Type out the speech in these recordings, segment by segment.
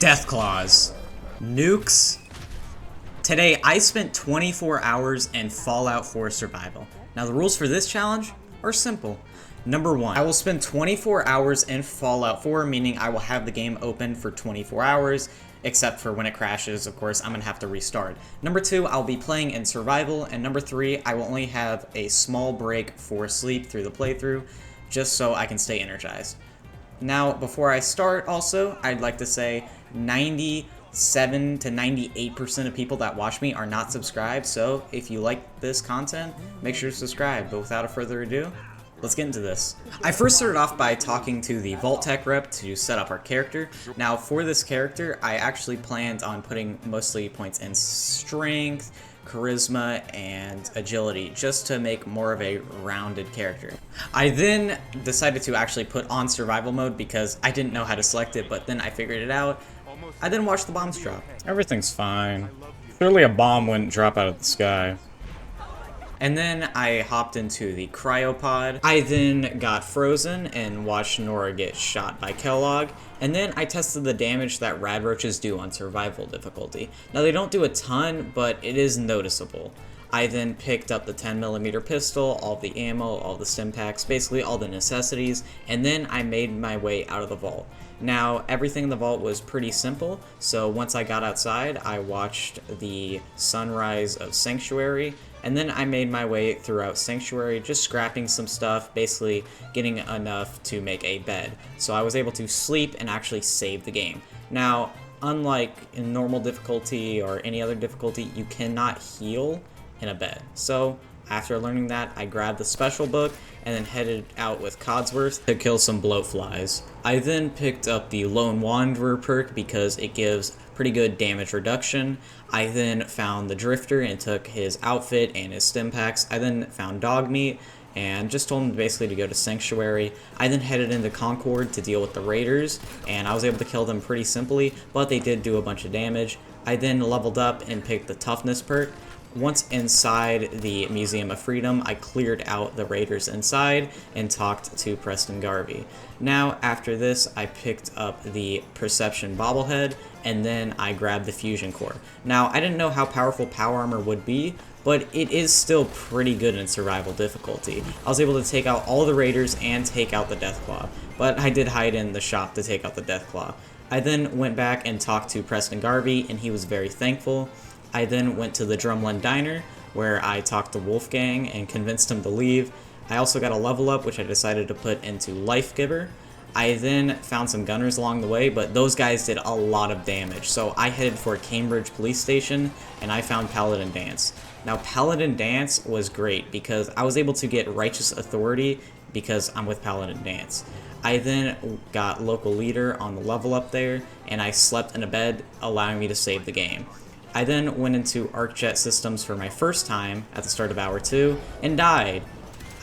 Death Claws. Nukes. Today, I spent 24 hours in Fallout 4 Survival. Now, the rules for this challenge are simple. Number 1, I will spend 24 hours in Fallout 4, meaning I will have the game open for 24 hours, except for when it crashes, of course, I'm going to have to restart. Number 2, I'll be playing in Survival, and number 3, I will only have a small break for sleep through the playthrough, just so I can stay energized. Now, before I start, also, I'd like to say 97 to 98% of people that watch me are not subscribed, so if you like this content, make sure to subscribe. But without further ado, let's get into this. I first started off by talking to the Vault Tech rep to set up our character. Now, for this character, I actually planned on putting mostly points in strength, charisma, and agility, just to make more of a rounded character. I then decided to actually put on survival mode because I didn't know how to select it, but then I figured it out. I then watched the bombs drop. Everything's fine. Surely a bomb wouldn't drop out of the sky. And then I hopped into the cryopod. I then got frozen and watched Nora get shot by Kellogg. And then I tested the damage that rad roaches do on survival difficulty. Now, they don't do a ton, but it is noticeable. I then picked up the 10mm pistol, all the ammo, all the stim packs, basically all the necessities, and then I made my way out of the vault. Now, everything in the vault was pretty simple, so once I got outside, I watched the sunrise of Sanctuary, and then I made my way throughout Sanctuary, just scrapping some stuff, basically getting enough to make a bed. So I was able to sleep and actually save the game. Now, unlike in normal difficulty or any other difficulty, you cannot heal in a bed. So after learning that, I grabbed the special book and then headed out with Codsworth to kill some bloatflies. I then picked up the Lone Wanderer perk because it gives pretty good damage reduction. I then found the Drifter and took his outfit and his stim packs. I then found Dogmeat and just told him basically to go to Sanctuary. I then headed into Concord to deal with the Raiders, and I was able to kill them pretty simply, but they did do a bunch of damage. I then leveled up and picked the Toughness perk. Once inside the Museum of Freedom, I cleared out the raiders inside and talked to Preston Garvey. Now, after this, I picked up the Perception bobblehead, and then I grabbed the Fusion Core. Now, I didn't know how powerful Power Armor would be, but it is still pretty good in survival difficulty. I was able to take out all the raiders and take out the Deathclaw, but I did hide in the shop to take out the Deathclaw. I then went back and talked to Preston Garvey, and he was very thankful. I then went to the Drumlin Diner, where I talked to Wolfgang and convinced him to leave. I also got a level up, which I decided to put into Life Giver. I then found some gunners along the way, but those guys did a lot of damage, so I headed for Cambridge Police Station, and I found Paladin Dance. Now, Paladin Dance was great because I was able to get Righteous Authority because I'm with Paladin Dance. I then got Local Leader on the level up there, and I slept in a bed, allowing me to save the game. I then went into ArcJet Systems for my first time at the start of Hour 2 and died.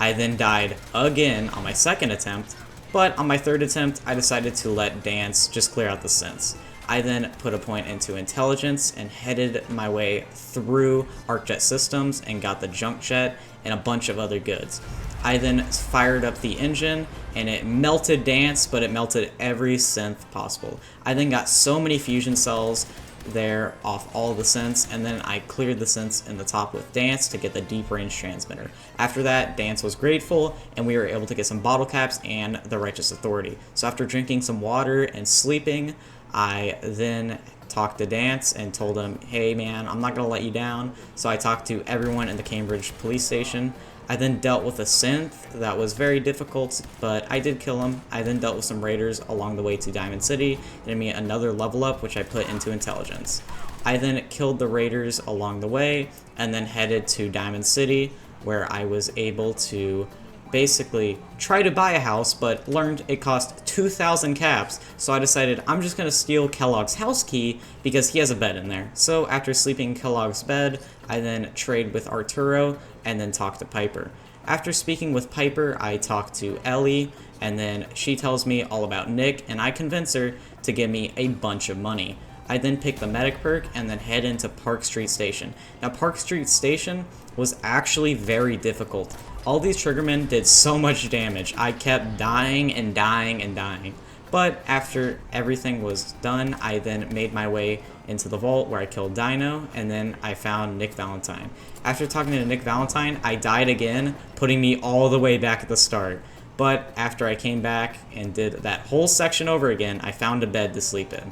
I then died again on my second attempt, but on my third attempt, I decided to let Dance just clear out the synths. I then put a point into Intelligence and headed my way through ArcJet Systems and got the Junk Jet and a bunch of other goods. I then fired up the engine and it melted Dance, but it melted every synth possible. I then got so many fusion cells there off all the synths, and then I cleared the synths in the top with Dance to get the deep range transmitter. After that, Dance was grateful, and we were able to get some bottle caps and the Righteous Authority. So after drinking some water and sleeping, I then talked to Dance and told him, hey man, I'm not gonna let you down. So I talked to everyone in the Cambridge Police Station. I then dealt with a synth that was very difficult, but I did kill him. I then dealt with some raiders along the way to Diamond City, giving me another level up, which I put into Intelligence. I then killed the raiders along the way, and then headed to Diamond City, where I was able to basically try to buy a house, but learned it cost 2,000 caps, so I decided I'm just going to steal Kellogg's house key because he has a bed in there. So after sleeping in Kellogg's bed, I then trade with Arturo and then talk to Piper. After speaking with Piper, I talked to Ellie, and then she tells me all about Nick, and I convince her to give me a bunch of money. I then pick the medic perk and then head into Park Street Station. Now, Park Street Station was actually very difficult. All these triggermen did so much damage. I kept dying and dying and dying. But after everything was done, I then made my way into the vault where I killed Dino, and then I found Nick Valentine. After talking to Nick Valentine, I died again, putting me all the way back at the start. But after I came back and did that whole section over again, I found a bed to sleep in.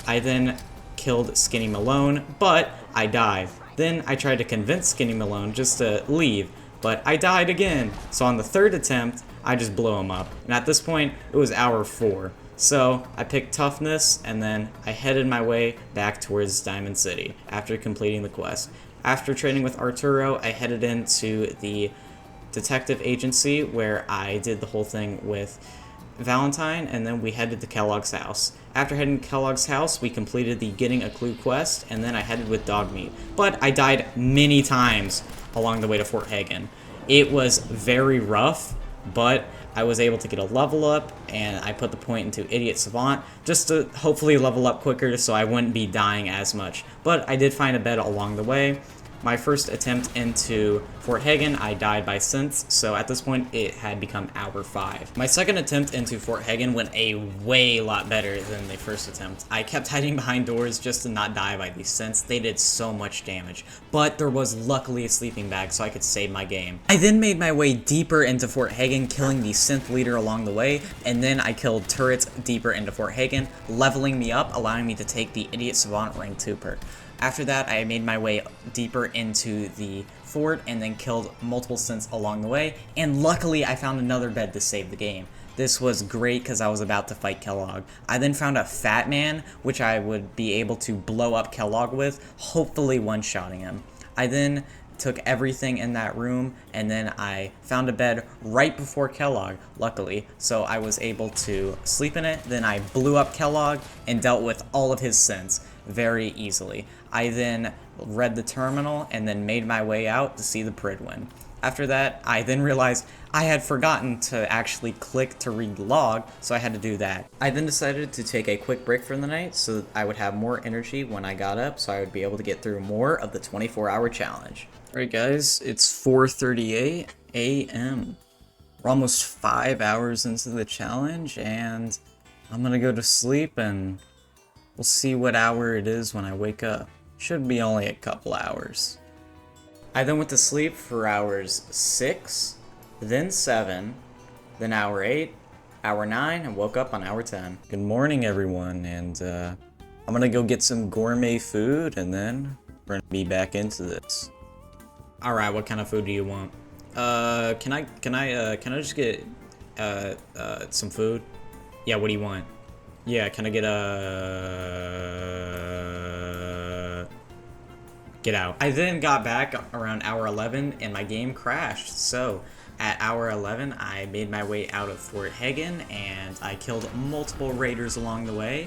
I then killed Skinny Malone, but I died. Then I tried to convince Skinny Malone just to leave, but I died again. So on the third attempt, I just blew him up. And at this point, it was hour 4. So I picked toughness, and then I headed my way back towards Diamond City after completing the quest. After training with Arturo, I headed into the detective agency where I did the whole thing with Valentine, and then we headed to Kellogg's house. After heading to Kellogg's house, we completed the Getting a Clue quest, and then I headed with Dogmeat. But I died many times along the way to Fort Hagen. It was very rough, but I was able to get a level up, and I put the point into Idiot Savant just to hopefully level up quicker so I wouldn't be dying as much. But I did find a bed along the way. My first attempt into Fort Hagen, I died by synths, so at this point it had become hour 5. My second attempt into Fort Hagen went a way lot better than the first attempt. I kept hiding behind doors just to not die by these synths. They did so much damage, but there was luckily a sleeping bag so I could save my game. I then made my way deeper into Fort Hagen, killing the synth leader along the way, and then I killed turrets deeper into Fort Hagen, leveling me up, allowing me to take the Idiot Savant rank 2 perk. After that, I made my way deeper into the fort and then killed multiple synths along the way, and luckily I found another bed to save the game. This was great because I was about to fight Kellogg. I then found a fat man, which I would be able to blow up Kellogg with, hopefully one-shotting him. I then took everything in that room, and then I found a bed right before Kellogg, luckily, so I was able to sleep in it. Then I blew up Kellogg and dealt with all of his synths very easily. I then read the terminal and then made my way out to see the Pridwin. After that, I then realized I had forgotten to actually click to read the log, so I had to do that. I then decided to take a quick break for the night so that I would have more energy when I got up, so I would be able to get through more of the 24-hour challenge. Alright guys, it's 4:38 a.m. We're almost 5 hours into the challenge, and I'm gonna go to sleep, and we'll see what hour it is when I wake up. Should be only a couple hours. I then went to sleep for hours 6, then 7, then hour 8, hour 9, and woke up on hour 10. Good morning, everyone, and I'm gonna go get some gourmet food, and then we're gonna be back into this. All right, what kind of food do you want? Can I just get some food? Yeah, what do you want? Yeah, can I get get out. I then got back around hour 11 and my game crashed. So at hour 11, I made my way out of Fort Hagen and I killed multiple raiders along the way.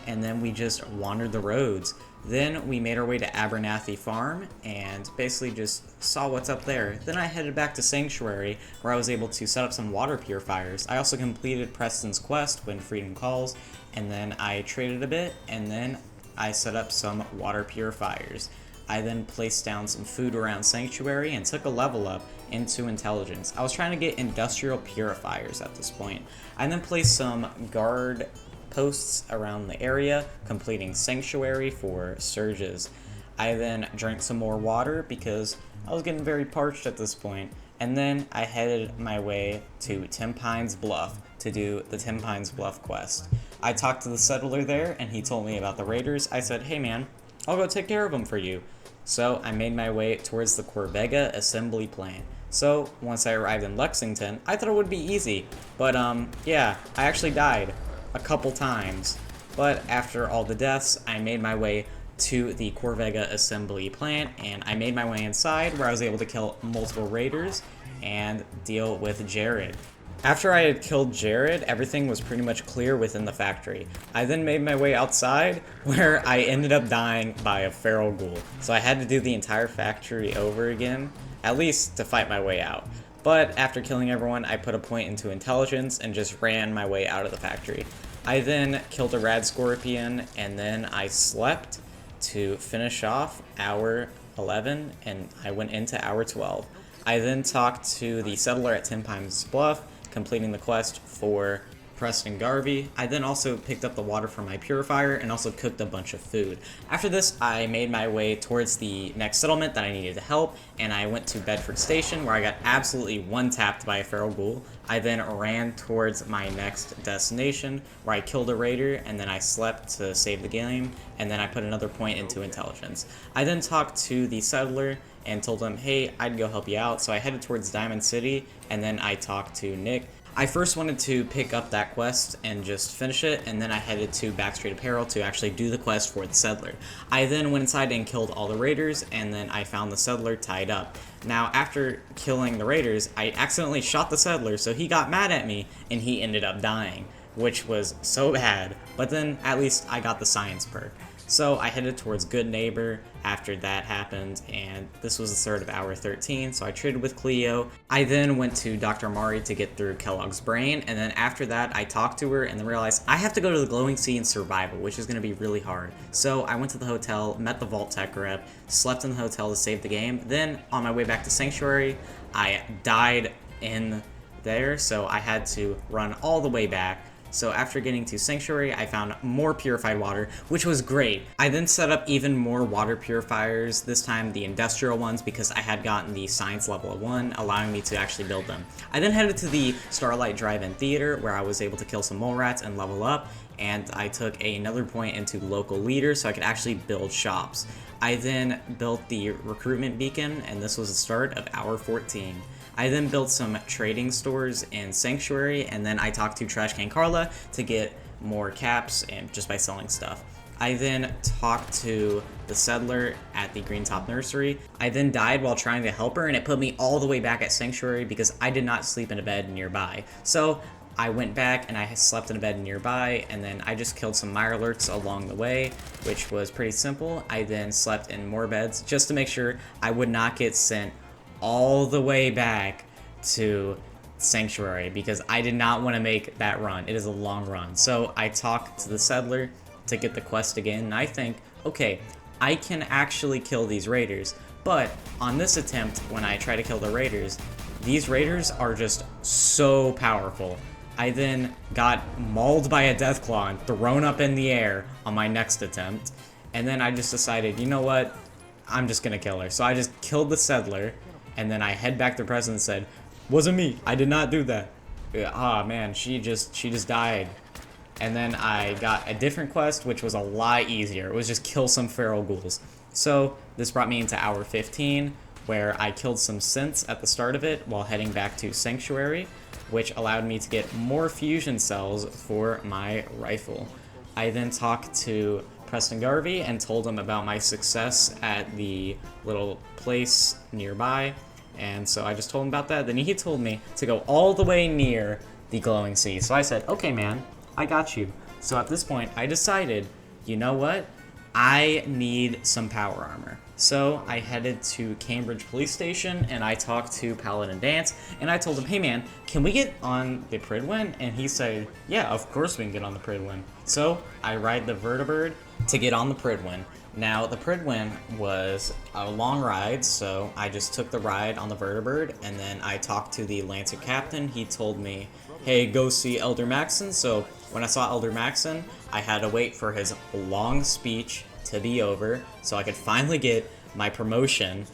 And then we just wandered the roads. Then we made our way to Abernathy Farm and basically just saw what's up there. Then I headed back to Sanctuary where I was able to set up some water purifiers. I also completed Preston's quest, When Freedom Calls, and then I traded a bit and then I set up some water purifiers. I then placed down some food around Sanctuary and took a level up into Intelligence. I was trying to get industrial purifiers at this point. I then placed some guard posts around the area, completing Sanctuary for surges. I then drank some more water because I was getting very parched at this point, and then I headed my way to Tim Pines Bluff to do the Tim Pines Bluff quest. I talked to the settler there and he told me about the raiders. I said, hey man, I'll go take care of them for you. So I made my way towards the Corvega assembly plant. So once I arrived in Lexington, I thought it would be easy, but yeah, I actually died a couple times. But after all the deaths, I made my way to the Corvega assembly plant and I made my way inside where I was able to kill multiple raiders and deal with Jared. After I had killed Jared, everything was pretty much clear within the factory. I then made my way outside where I ended up dying by a feral ghoul. So I had to do the entire factory over again, at least to fight my way out. But after killing everyone, I put a point into Intelligence and just ran my way out of the factory. I then killed a rad scorpion and then I slept to finish off hour 11 and I went into hour 12. I then talked to the settler at Tim Pines Bluff, completing the quest for Preston Garvey. I then also picked up the water from my purifier and also cooked a bunch of food. After this, I made my way towards the next settlement that I needed to help, and I went to Bedford Station, where I got absolutely one-tapped by a feral ghoul. I then ran towards my next destination, where I killed a raider, and then I slept to save the game, and then I put another point into intelligence. I then talked to the settler and told him, hey, I'd go help you out, so I headed towards Diamond City, and then I talked to Nick. I first wanted to pick up that quest and just finish it, and then I headed to Backstreet Apparel to actually do the quest for the settler. I then went inside and killed all the raiders, and then I found the settler tied up. Now, after killing the raiders, I accidentally shot the settler, so he got mad at me, and he ended up dying, which was so bad, but then at least I got the science perk. So I headed towards Good Neighbor after that happened, and this was the start of hour 13, so I traded with Cleo. I then went to Dr. Mari to get through Kellogg's brain, and then after that I talked to her and then realized I have to go to the Glowing Sea in survival, which is going to be really hard. So I went to the hotel, met the Vault Tech rep, slept in the hotel to save the game. Then on my way back to Sanctuary, I died in there, so I had to run all the way back. So after getting to Sanctuary, I found more purified water, which was great. I then set up even more water purifiers, this time the industrial ones, because I had gotten the science level of 1, allowing me to actually build them. I then headed to the Starlight Drive-In Theater, where I was able to kill some mole rats and level up, and I took another point into local leader so I could actually build shops. I then built the recruitment beacon, and this was the start of hour 14. I then built some trading stores in Sanctuary, and then I talked to Trash Can Carla to get more caps and just by selling stuff. I then talked to the settler at the Green Top Nursery. I then died while trying to help her, and it put me all the way back at Sanctuary because I did not sleep in a bed nearby. So I went back and I slept in a bed nearby, and then I just killed some Mirelurks along the way, which was pretty simple. I then slept in more beds just to make sure I would not get sent all the way back to Sanctuary because I did not want to make that run. It is a long run. So I talked to the settler to get the quest again, and I think, okay, I can actually kill these raiders. But on this attempt, when I try to kill the raiders, these raiders are just so powerful. I then got mauled by a Deathclaw and thrown up in the air on my next attempt. And then I just decided, you know what? I'm just gonna kill her. So I just killed the settler, and then I head back to Preston and said, wasn't me, I did not do that. Ah man, she just died. And then I got a different quest, which was a lot easier. It was just kill some feral ghouls. So this brought me into hour 15, where I killed some synths at the start of it while heading back to Sanctuary, which allowed me to get more fusion cells for my rifle. I then talked to Preston Garvey and told him about my success at the little place nearby, and so I just told him about that. Then he told me to go all the way near the Glowing Sea. So I said, okay man, I got you. So at this point, I decided, you know what? I need some power armor. So I headed to Cambridge Police Station and I talked to Paladin Dance and I told him, hey man, can we get on the Pridwin? And he said, yeah, of course we can get on the Pridwin. So I ride the Vertibird to get on the Pridwin. Now the Pridwin was a long ride, so I just took the ride on the Vertibird and then I talked to the Lancer Captain. He told me, hey, go see Elder Maxon. So when I saw Elder Maxon, I had to wait for his long speech to be over so I could finally get my promotion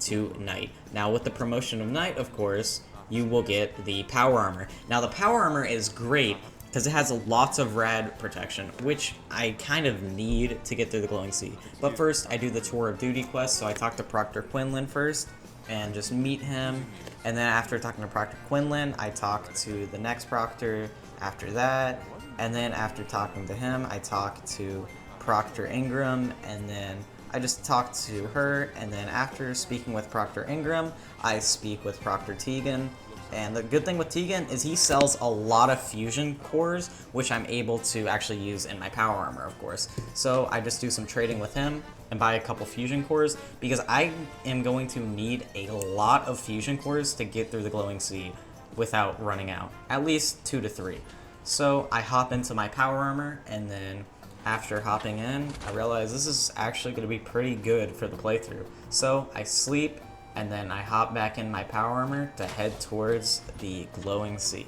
to Knight. Now with the promotion of Knight, of course, you will get the power armor. Now the power armor is great because it has lots of rad protection, which I kind of need to get through the Glowing Sea. But first, I do the Tour of Duty quest, so I talk to Proctor Quinlan first and just meet him. And then after talking to Proctor Quinlan, I talk to the next Proctor after that. And then after talking to him, I talk to Proctor Ingram, and then I just talk to her. And then after speaking with Proctor Ingram, I speak with Proctor Tegan. And the good thing with Tegan is he sells a lot of fusion cores, which I'm able to actually use in my power armor, of course. So I just do some trading with him and buy a couple fusion cores because I am going to need a lot of fusion cores to get through the Glowing Sea without running out. At least 2 to 3. So I hop into my power armor, and then after hopping in, I realize this is actually going to be pretty good for the playthrough. So I sleep, and then I hop back in my power armor to head towards the Glowing Sea.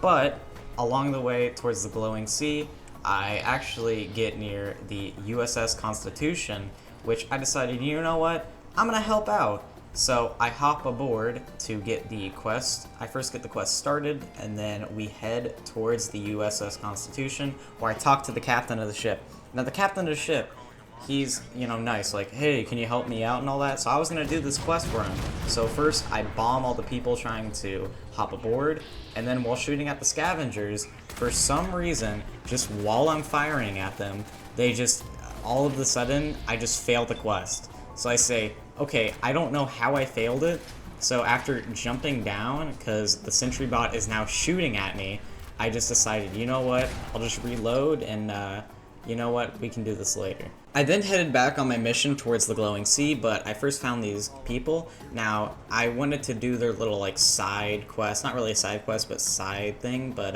But along the way towards the glowing sea, I actually get near the USS Constitution, which I decided, you know what, I'm gonna help out. So I hop aboard to get the quest. I first get the quest started, and then we head towards the USS Constitution, where I talk to the captain of the ship. Now the captain of the ship, he's, nice, like, hey, can you help me out and all that? So I was gonna do this quest for him. So first I bomb all the people trying to hop aboard, and then while shooting at the scavengers, for some reason, just while I'm firing at them, they just, all of a sudden, I just failed the quest. So I say, okay, I don't know how I failed it. So after jumping down, because the sentry bot is now shooting at me, I just decided, you know what, I'll just reload and, you know what, we can do this later. I then headed back on my mission towards the glowing sea, but I first found these people. Now, I wanted to do their little, like, side quest, not really a side quest, but side thing, but,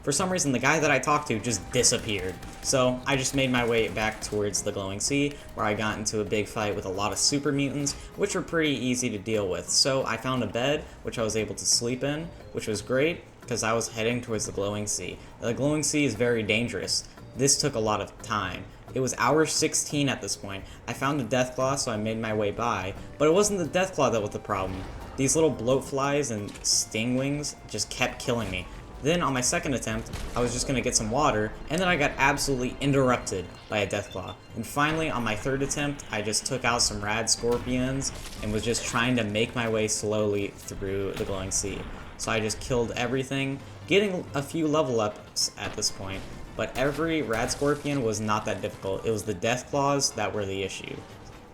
for some reason, the guy that I talked to just disappeared. So, I just made my way back towards the glowing sea, where I got into a big fight with a lot of super mutants, which were pretty easy to deal with. So, I found a bed, which I was able to sleep in, which was great, because I was heading towards the glowing sea. The glowing sea is very dangerous. This took a lot of time. It was hour 16 at this point. I found a deathclaw, so I made my way by, but it wasn't the deathclaw that was the problem. These little bloatflies and stingwings just kept killing me. Then on my second attempt, I was just gonna get some water, and then I got absolutely interrupted by a deathclaw. And finally, on my third attempt, I just took out some rad scorpions and was just trying to make my way slowly through the glowing sea. So I just killed everything, getting a few level ups at this point. But every rad scorpion was not that difficult. It was the deathclaws that were the issue.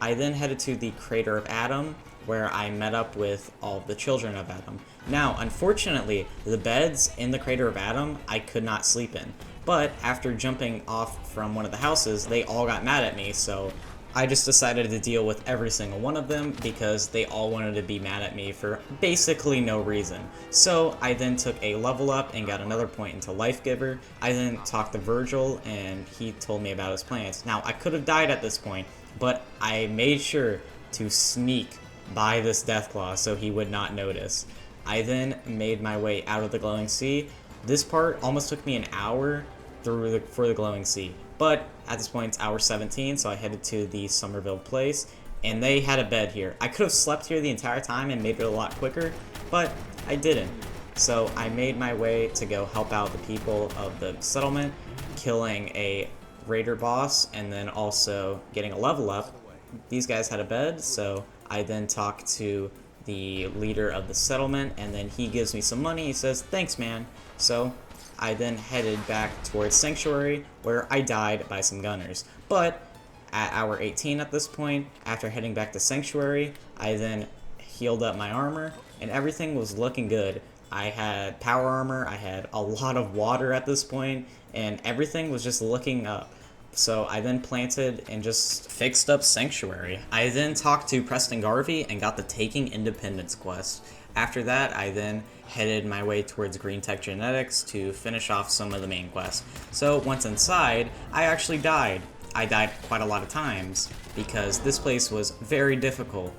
I then headed to the Crater of Adam, where I met up with all of the children of Adam. Now, unfortunately, the beds in the Crater of Adam I could not sleep in. But after jumping off from one of the houses, they all got mad at me, so I just decided to deal with every single one of them because they all wanted to be mad at me for basically no reason. So I then took a level up and got another point into Life Giver. I then talked to Virgil and he told me about his plans. Now I could have died at this point, but I made sure to sneak by this Deathclaw so he would not notice. I then made my way out of the glowing sea. This part almost took me an hour for the glowing sea. But at this point, it's hour 17, so I headed to the Somerville place, and they had a bed here. I could have slept here the entire time and made it a lot quicker, but I didn't. So I made my way to go help out the people of the settlement, killing a raider boss, and then also getting a level up. These guys had a bed, so I then talked to the leader of the settlement, and then he gives me some money. He says, "Thanks, man." So I then headed back towards Sanctuary, where I died by some gunners. But at hour 18 at this point, after heading back to Sanctuary, I then healed up my armor, and everything was looking good. I had power armor, I had a lot of water at this point, and everything was just looking up. So I then planted and just fixed up Sanctuary. I then talked to Preston Garvey and got the Taking Independence quest. After that, I then headed my way towards Green Tech Genetics to finish off some of the main quests. So once inside, I actually died. I died quite a lot of times because this place was very difficult.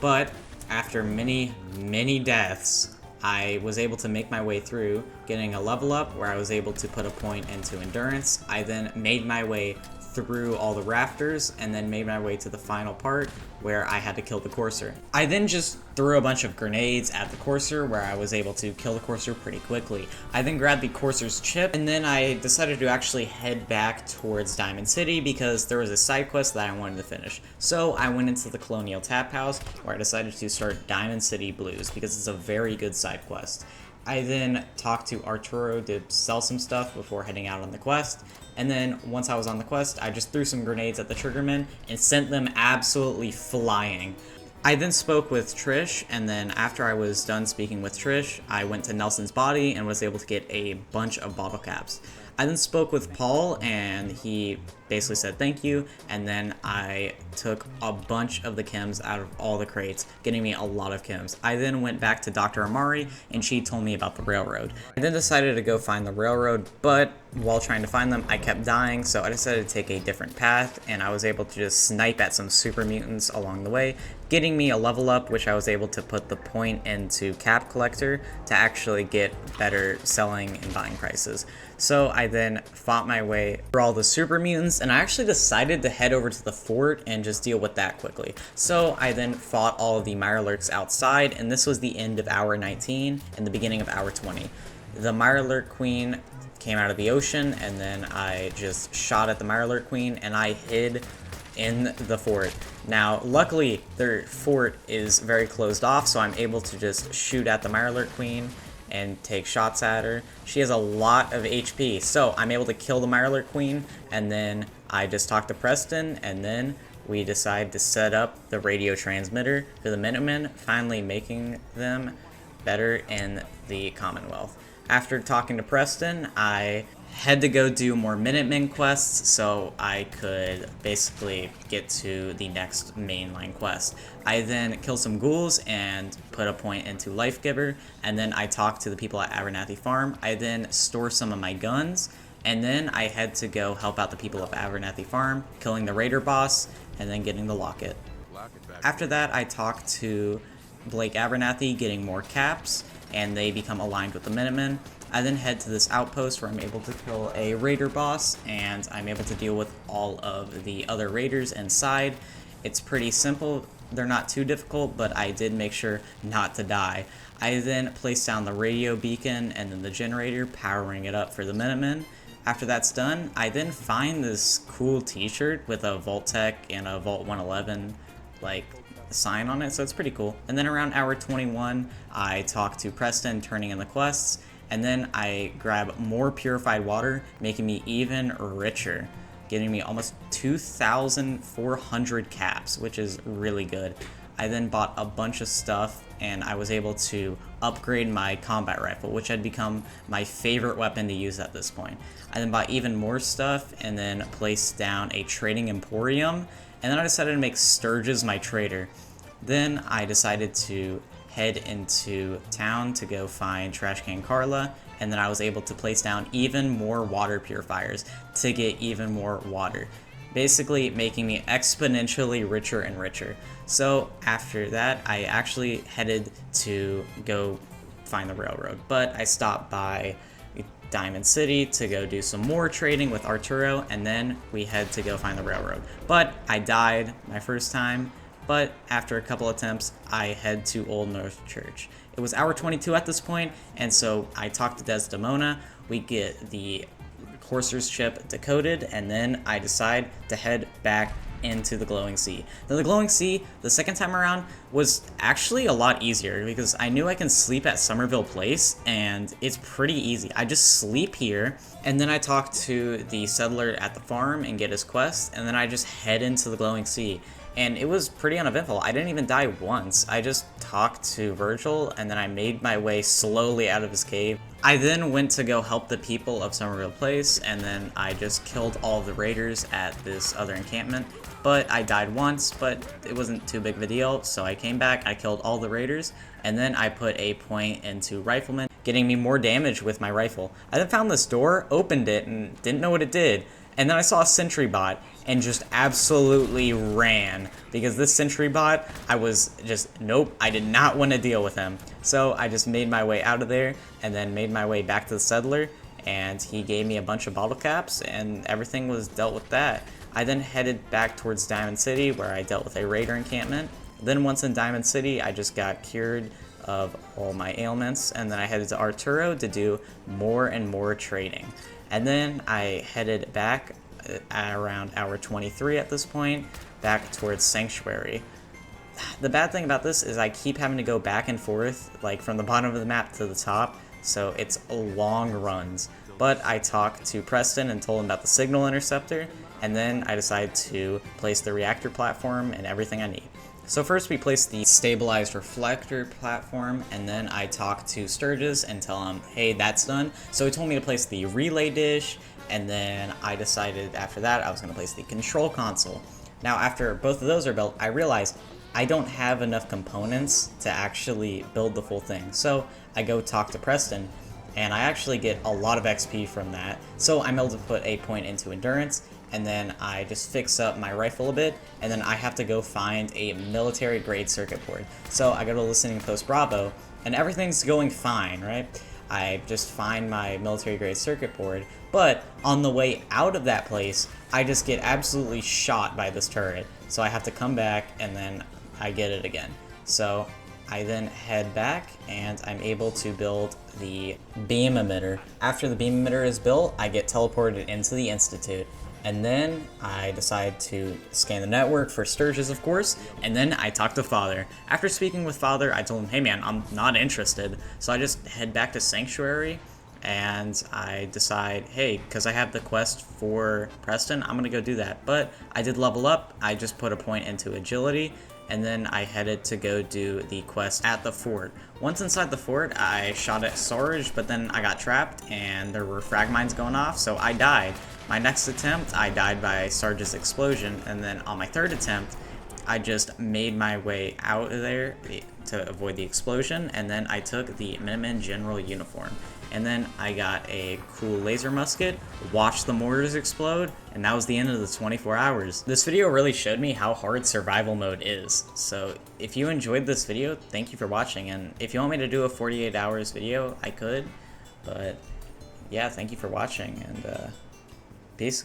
But after many, many deaths, I was able to make my way through, getting a level up where I was able to put a point into endurance. I then made my way through all the rafters and then made my way to the final part where I had to kill the Courser. I then just threw a bunch of grenades at the Courser where I was able to kill the Courser pretty quickly. I then grabbed the Courser's chip and then I decided to actually head back towards Diamond City because there was a side quest that I wanted to finish. So I went into the Colonial Tap House where I decided to start Diamond City Blues because it's a very good side quest. I then talked to Arturo to sell some stuff before heading out on the quest, and then once I was on the quest, I just threw some grenades at the Triggermen and sent them absolutely flying. I then spoke with Trish, and then after I was done speaking with Trish, I went to Nelson's body and was able to get a bunch of bottle caps. I then spoke with Paul, and he basically said thank you, and then I took a bunch of the chems out of all the crates, getting me a lot of chems. I then went back to Dr. Amari, and she told me about the railroad. I then decided to go find the railroad, but while trying to find them, I kept dying, so I decided to take a different path, and I was able to just snipe at some super mutants along the way, getting me a level up, which I was able to put the point into Cap Collector to actually get better selling and buying prices. So I then fought my way through all the super mutants, and I actually decided to head over to the fort and just deal with that quickly. So I then fought all of the Mirelurks outside, and this was the end of hour 19 and the beginning of hour 20. The Mirelurk Queen came out of the ocean, and then I just shot at the Mirelurk Queen, and I hid in the fort. Now, luckily, their fort is very closed off, so I'm able to just shoot at the Mirelurk Queen and take shots at her. She has a lot of HP, so I'm able to kill the Mirelurk Queen, and then I just talk to Preston, and then we decide to set up the radio transmitter for the Minutemen, finally making them better in the Commonwealth. After talking to Preston, I had to go do more Minutemen quests so I could basically get to the next mainline quest. I then killed some ghouls and put a point into Life Giver, and then I talked to the people at Abernathy Farm. I then store some of my guns, and then I had to go help out the people of Abernathy Farm, killing the raider boss, and then getting the locket. After that, I talked to Blake Abernathy, getting more caps, and they become aligned with the Minutemen. I then head to this outpost where I'm able to kill a raider boss, and I'm able to deal with all of the other raiders inside. It's pretty simple. They're not too difficult, but I did make sure not to die. I then place down the radio beacon and then the generator, powering it up for the Minutemen. After that's done, I then find this cool t-shirt with a Vault-Tec and a Vault 111 sign on it, so it's pretty cool. And then around hour 21, I talk to Preston, turning in the quests, and then I grab more purified water, making me even richer, getting me almost 2,400 caps, which is really good. I then bought a bunch of stuff, and I was able to upgrade my combat rifle, which had become my favorite weapon to use at this point. I then bought even more stuff, and then placed down a trading emporium, and then I decided to make Sturges my trader. Then I decided to head into town to go find Trash Can Carla, and then I was able to place down even more water purifiers to get even more water, basically making me exponentially richer and richer. So after that, I actually headed to go find the railroad, but I stopped by Diamond City to go do some more trading with Arturo, and then we had to go find the railroad. But I died my first time, but after a couple attempts, I head to Old North Church. It was hour 22 at this point, and so I talked to Desdemona. We get the Courser's chip decoded, and then I decide to head back into the Glowing Sea. Now, the Glowing Sea, the second time around, was actually a lot easier because I knew I can sleep at Somerville Place, and it's pretty easy. I just sleep here, and then I talk to the settler at the farm and get his quest, and then I just head into the Glowing Sea. And it was pretty uneventful. I didn't even die once. I just talked to Virgil, and then I made my way slowly out of his cave. I then went to go help the people of Somerville Place, and then I just killed all the raiders at this other encampment. But I died once, but it wasn't too big of a deal, so I came back, I killed all the raiders, and then I put a point into Rifleman, getting me more damage with my rifle. I then found this door, opened it, and didn't know what it did. And then I saw a sentry bot and just absolutely ran, because this sentry bot, I was just, nope, I did not want to deal with him. So I just made my way out of there and then made my way back to the settler, and he gave me a bunch of bottle caps and everything was dealt with that. I then headed back towards Diamond City, where I dealt with a raider encampment. Then once in Diamond City, I just got cured of all my ailments, and then I headed to Arturo to do more and more trading. And then I headed back at around hour 23 at this point, back towards Sanctuary. The bad thing about this is I keep having to go back and forth, like from the bottom of the map to the top, so it's long runs. But I talked to Preston and told him about the signal interceptor, and then I decided to place the reactor platform and everything I need. So first we place the stabilized reflector platform, and then I talk to Sturgis and tell him, hey, that's done. So he told me to place the relay dish, and then I decided after that I was going to place the control console. Now after both of those are built, I realized I don't have enough components to actually build the full thing. So I go talk to Preston, and I actually get a lot of XP from that. So I'm able to put a point into endurance, and then I just fix up my rifle a bit, and then I have to go find a military grade circuit board. So I go to listening post Bravo, and everything's going fine, right? I just find my military grade circuit board, but on the way out of that place, I just get absolutely shot by this turret. So I have to come back, and then I get it again. So I then head back, and I'm able to build the beam emitter. After the beam emitter is built, I get teleported into the Institute. And then I decide to scan the network for Sturgis, of course, and then I talk to Father. After speaking with Father, I told him, hey man, I'm not interested. So I just head back to Sanctuary, and I decide, hey, because I have the quest for Preston, I'm gonna go do that. But I did level up, I just put a point into agility, and then I headed to go do the quest at the fort. Once inside the fort, I shot at Sarge, but then I got trapped, and there were frag mines going off, so I died. My next attempt, I died by Sarge's explosion, and then on my third attempt, I just made my way out of there to avoid the explosion, and then I took the Minutemen General uniform. And then I got a cool laser musket, watched the mortars explode, and that was the end of the 24 hours. This video really showed me how hard survival mode is. So if you enjoyed this video, thank you for watching, and if you want me to do a 48 hours video, I could, but yeah, thank you for watching, and peace.